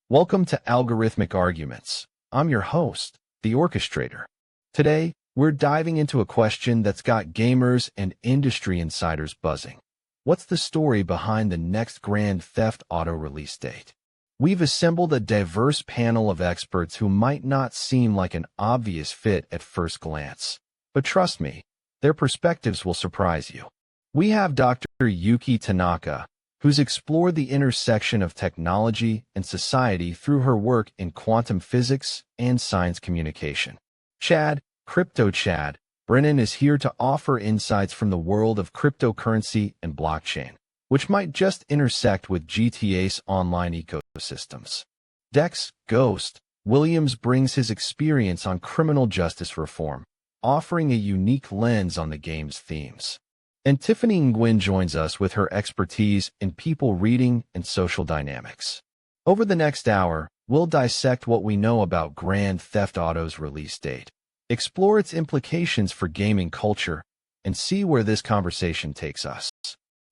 Welcome to Algorithmic Arguments. I'm your host, the Orchestrator. Today, we're diving into a question that's got gamers and industry insiders buzzing. What's the story behind the next Grand Theft Auto release date? We've assembled a diverse panel of experts who might not seem like an obvious fit at first glance. But trust me, their perspectives will surprise you. We have Dr. Yuki Tanaka, who's explored the intersection of technology and society through her work in quantum physics and science communication. CryptoChad, Brennan is here to offer insights from the world of cryptocurrency and blockchain, which might just intersect with GTA's online ecosystems. Dex Ghost Williams brings his experience on criminal justice reform, offering a unique lens on the game's themes. And Tiffany Nguyen joins us with her expertise in people reading and social dynamics. Over the next hour, we'll dissect what we know about Grand Theft Auto's release date, explore its implications for gaming culture, and see where this conversation takes us.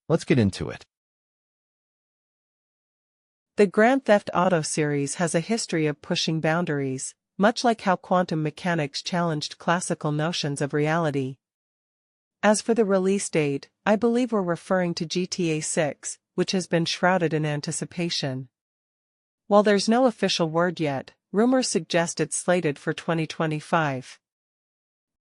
Let's get into it. The Grand Theft Auto series has a history of pushing boundaries, much like how quantum mechanics challenged classical notions of reality. As for the release date, I believe we're referring to GTA 6, which has been shrouded in anticipation. While there's no official word yet, rumors suggest it's slated for 2025.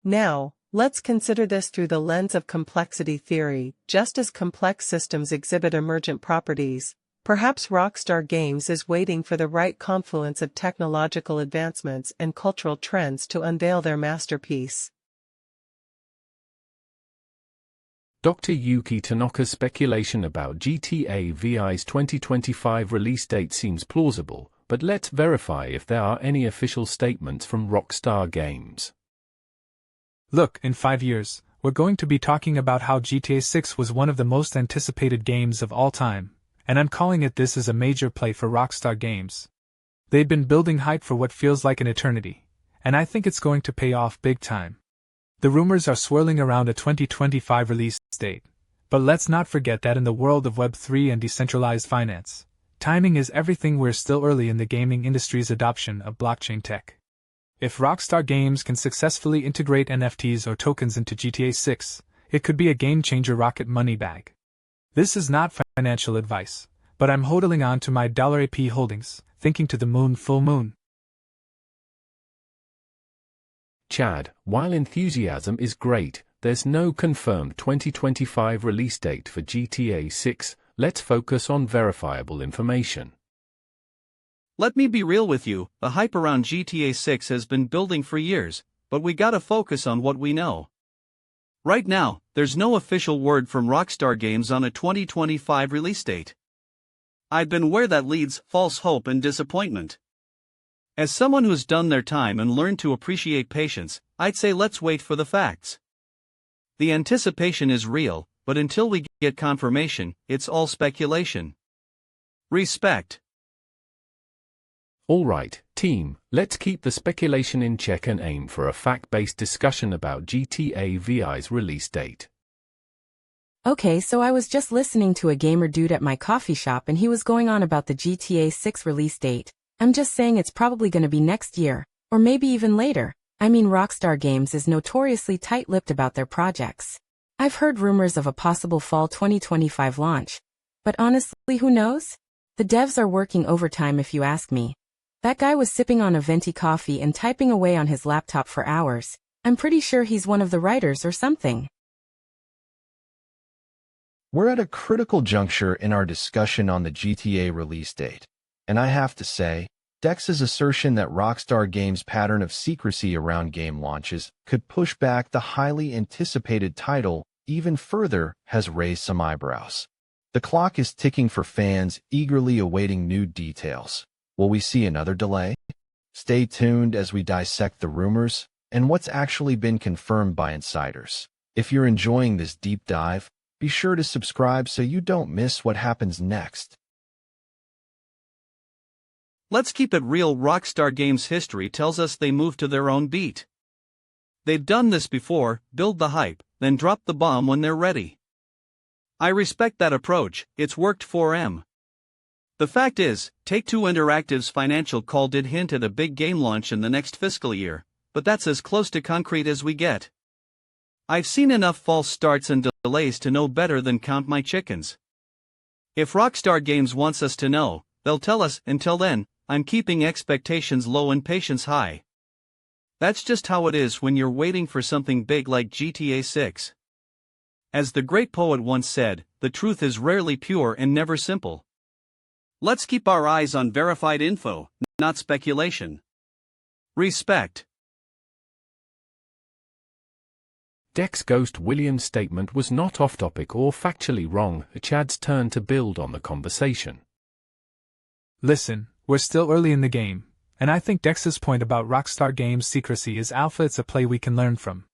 Now, let's consider this through the lens of complexity theory. Just as complex systems exhibit emergent properties, perhaps Rockstar Games is waiting for the right confluence of technological advancements and cultural trends to unveil their masterpiece. Dr. Yuki Tanaka's speculation about GTA VI's 2025 release date seems plausible, but let's verify if there are any official statements from Rockstar Games. Look, in 5 years, we're going to be talking about how GTA 6 was one of the most anticipated games of all time, and I'm calling it this as a major play for Rockstar Games. They've been building hype for what feels like an eternity, and I think it's going to pay off big time. The rumors are swirling around a 2025 release date, but let's not forget that in the world of Web3 and decentralized finance, timing is everything. We're still early in the gaming industry's adoption of blockchain tech. If Rockstar Games can successfully integrate NFTs or tokens into GTA 6, it could be a game-changer rocket money bag. This is not financial advice, but I'm holding on to my $AP holdings, thinking to the moon full moon. Chad, while enthusiasm is great, there's no confirmed 2025 release date for GTA 6. Let's focus on verifiable information. Let me be real with you, the hype around GTA 6 has been building for years, but we gotta focus on what we know. Right now, there's no official word from Rockstar Games on a 2025 release date. I've been where that leads, false hope and disappointment. As someone who's done their time and learned to appreciate patience, I'd say let's wait for the facts. The anticipation is real, but until we get confirmation, it's all speculation. Respect. Alright, team, let's keep the speculation in check and aim for a fact-based discussion about GTA VI's release date. Okay, so I was just listening to a gamer dude at my coffee shop and he was going on about the GTA 6 release date. I'm just saying it's probably going to be next year, or maybe even later. I mean, Rockstar Games is notoriously tight-lipped about their projects. I've heard rumors of a possible fall 2025 launch. But honestly, who knows? The devs are working overtime if you ask me. That guy was sipping on a venti coffee and typing away on his laptop for hours. I'm pretty sure he's one of the writers or something. We're at a critical juncture in our discussion on the GTA release date. And I have to say, Dex's assertion that Rockstar Games' pattern of secrecy around game launches could push back the highly anticipated title even further has raised some eyebrows. The clock is ticking for fans eagerly awaiting new details. Will we see another delay? Stay tuned as we dissect the rumors and what's actually been confirmed by insiders. If you're enjoying this deep dive, be sure to subscribe so you don't miss what happens next. Let's keep it real. Rockstar Games history tells us they move to their own beat. They've done this before, build the hype, then drop the bomb when they're ready. I respect that approach, it's worked for 'em. The fact is, Take-Two Interactive's financial call did hint at a big game launch in the next fiscal year, but that's as close to concrete as we get. I've seen enough false starts and delays to know better than count my chickens. If Rockstar Games wants us to know, they'll tell us. Until then, I'm keeping expectations low and patience high. That's just how it is when you're waiting for something big like GTA 6. As the great poet once said, the truth is rarely pure and never simple. Let's keep our eyes on verified info, not speculation. Respect. Dex Ghost Williams' statement was not off-topic or factually wrong. Chad's turn to build on the conversation. Listen, we're still early in the game, and I think Dex's point about Rockstar Games' secrecy is alpha. It's a play we can learn from.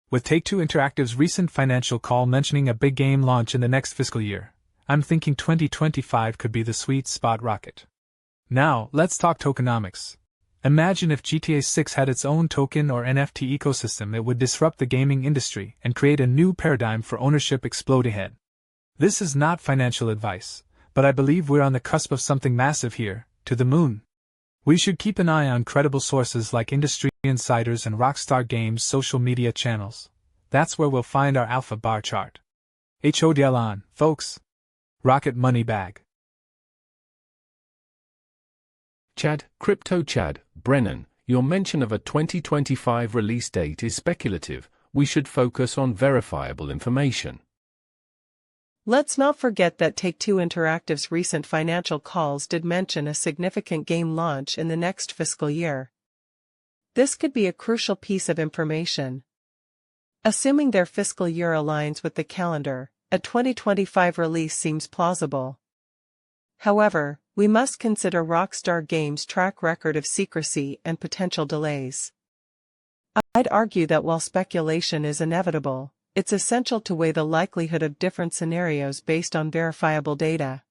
With Take-Two Interactive's recent financial call mentioning a big game launch in the next fiscal year, I'm thinking 2025 could be the sweet spot rocket. Now, let's talk tokenomics. Imagine if GTA 6 had its own token or NFT ecosystem. It would disrupt the gaming industry and create a new paradigm for ownership. Explode ahead. This is not financial advice, but I believe we're on the cusp of something massive here, to the moon. We should keep an eye on credible sources like industry insiders and Rockstar Games' social media channels. That's where we'll find our alpha bar chart. HODL on, folks. Rocket money bag. Chad, CryptoChad, Brennan, your mention of a 2025 release date is speculative. We should focus on verifiable information. Let's not forget that Take-Two Interactive's recent financial calls did mention a significant game launch in the next fiscal year. This could be a crucial piece of information. Assuming their fiscal year aligns with the calendar, a 2025 release seems plausible. However, we must consider Rockstar Games' track record of secrecy and potential delays. I'd argue that while speculation is inevitable, it's essential to weigh the likelihood of different scenarios based on verifiable data.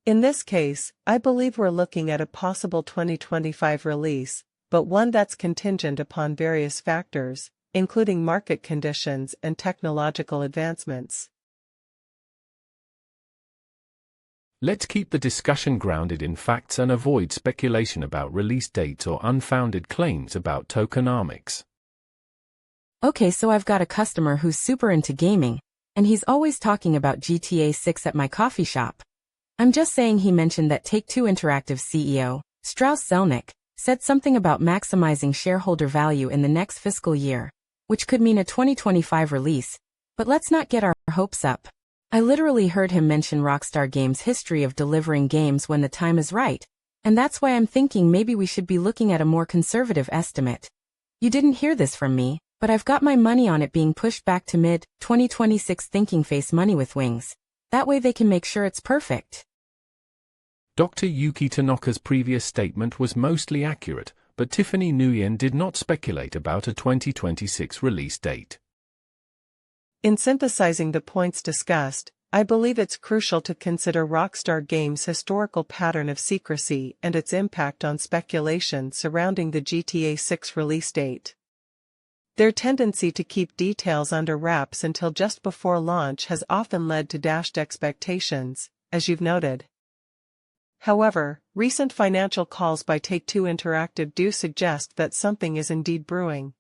In this case, I believe we're looking at a possible 2025 release, but one that's contingent upon various factors, including market conditions and technological advancements. Let's keep the discussion grounded in facts and avoid speculation about release dates or unfounded claims about tokenomics. Okay, so I've got a customer who's super into gaming, and he's always talking about GTA 6 at my coffee shop. I'm just saying he mentioned that Take-Two Interactive CEO, Strauss Zelnick, said something about maximizing shareholder value in the next fiscal year, which could mean a 2025 release, but let's not get our hopes up. I literally heard him mention Rockstar Games' history of delivering games when the time is right, and that's why I'm thinking maybe we should be looking at a more conservative estimate. You didn't hear this from me, but I've got my money on it being pushed back to mid-2026. Thinking face money with wings. That way they can make sure it's perfect. Dr. Yuki Tanaka's previous statement was mostly accurate, but Tiffany Nguyen did not speculate about a 2026 release date. In synthesizing the points discussed, I believe it's crucial to consider Rockstar Games' historical pattern of secrecy and its impact on speculation surrounding the GTA 6 release date. Their tendency to keep details under wraps until just before launch has often led to dashed expectations, as you've noted. However, recent financial calls by Take-Two Interactive do suggest that something is indeed brewing.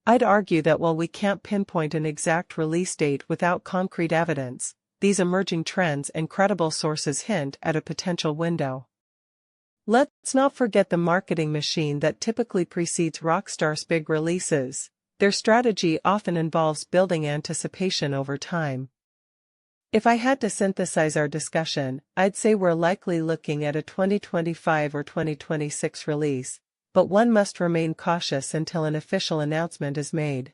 I'd argue that while we can't pinpoint an exact release date without concrete evidence, these emerging trends and credible sources hint at a potential window. Let's not forget the marketing machine that typically precedes Rockstar's big releases. Their strategy often involves building anticipation over time. If I had to synthesize our discussion, I'd say we're likely looking at a 2025 or 2026 release, but one must remain cautious until an official announcement is made.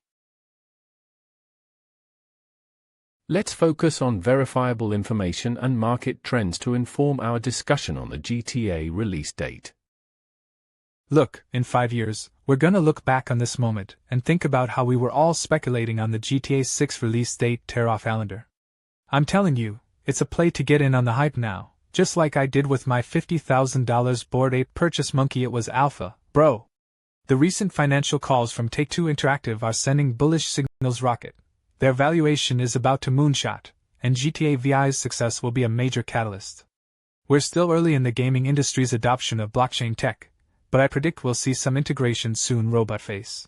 Let's focus on verifiable information and market trends to inform our discussion on the GTA release date. Look, in 5 years, we're gonna look back on this moment and think about how we were all speculating on the GTA 6 release date tear-off calendar. I'm telling you, it's a play to get in on the hype now, just like I did with my $50,000 Bored Ape purchase monkey. It was alpha, bro. The recent financial calls from Take-Two Interactive are sending bullish signals. Rocket. Their valuation is about to moonshot, and GTA VI's success will be a major catalyst. We're still early in the gaming industry's adoption of blockchain tech, but I predict we'll see some integration soon. Robot face.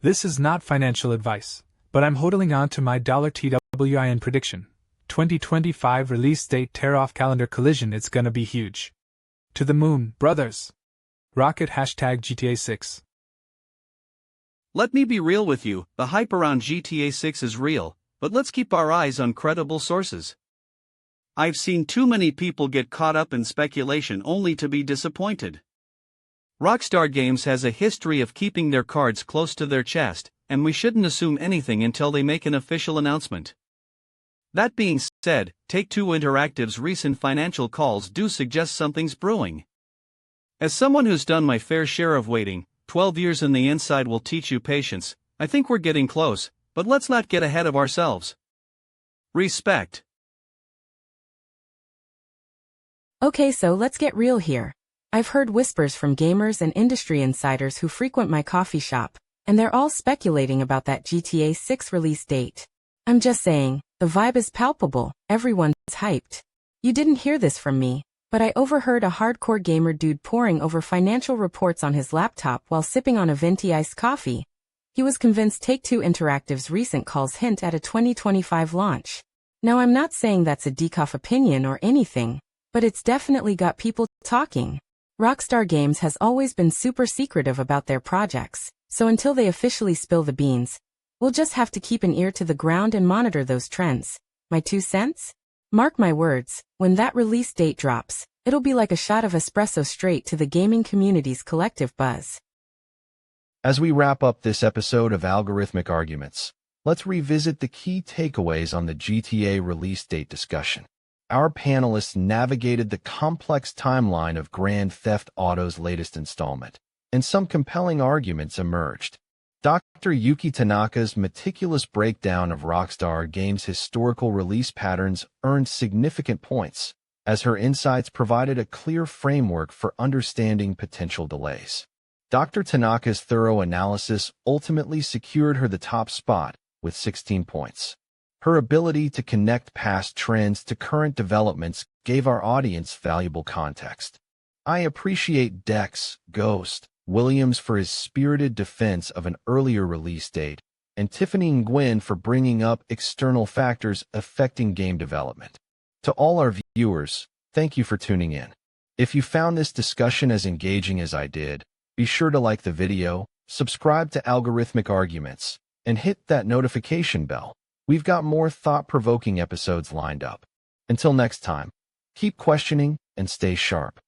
This is not financial advice, but I'm holding on to my $TWIN prediction. 2025 release date tear-off calendar collision. It's gonna be huge. To the moon, brothers! Rocket hashtag GTA 6. Let me be real with you, the hype around GTA 6 is real, but let's keep our eyes on credible sources. I've seen too many people get caught up in speculation only to be disappointed. Rockstar Games has a history of keeping their cards close to their chest, and we shouldn't assume anything until they make an official announcement. That being said, Take-Two Interactive's recent financial calls do suggest something's brewing. As someone who's done my fair share of waiting, 12 years in the inside will teach you patience. I think we're getting close, but let's not get ahead of ourselves. Respect. Okay, so let's get real here. I've heard whispers from gamers and industry insiders who frequent my coffee shop, and they're all speculating about that GTA 6 release date. I'm just saying, the vibe is palpable, everyone's hyped. You didn't hear this from me, but I overheard a hardcore gamer dude poring over financial reports on his laptop while sipping on a venti iced coffee. He was convinced Take-Two Interactive's recent calls hint at a 2025 launch. Now I'm not saying that's a decaf opinion or anything, but it's definitely got people talking. Rockstar Games has always been super secretive about their projects, so until they officially spill the beans, we'll just have to keep an ear to the ground and monitor those trends. My 2 cents? Mark my words, when that release date drops, it'll be like a shot of espresso straight to the gaming community's collective buzz. As we wrap up this episode of Algorithmic Arguments, let's revisit the key takeaways on the GTA release date discussion. Our panelists navigated the complex timeline of Grand Theft Auto's latest installment, and some compelling arguments emerged. Dr. Yuki Tanaka's meticulous breakdown of Rockstar Games' historical release patterns earned significant points, as her insights provided a clear framework for understanding potential delays. Dr. Tanaka's thorough analysis ultimately secured her the top spot, with 16 points. Her ability to connect past trends to current developments gave our audience valuable context. I appreciate Dex, Ghost, Williams for his spirited defense of an earlier release date, and Tiffany Nguyen for bringing up external factors affecting game development. To all our viewers, thank you for tuning in. If you found this discussion as engaging as I did, be sure to like the video, subscribe to Algorithmic Arguments, and hit that notification bell. We've got more thought-provoking episodes lined up. Until next time, keep questioning and stay sharp.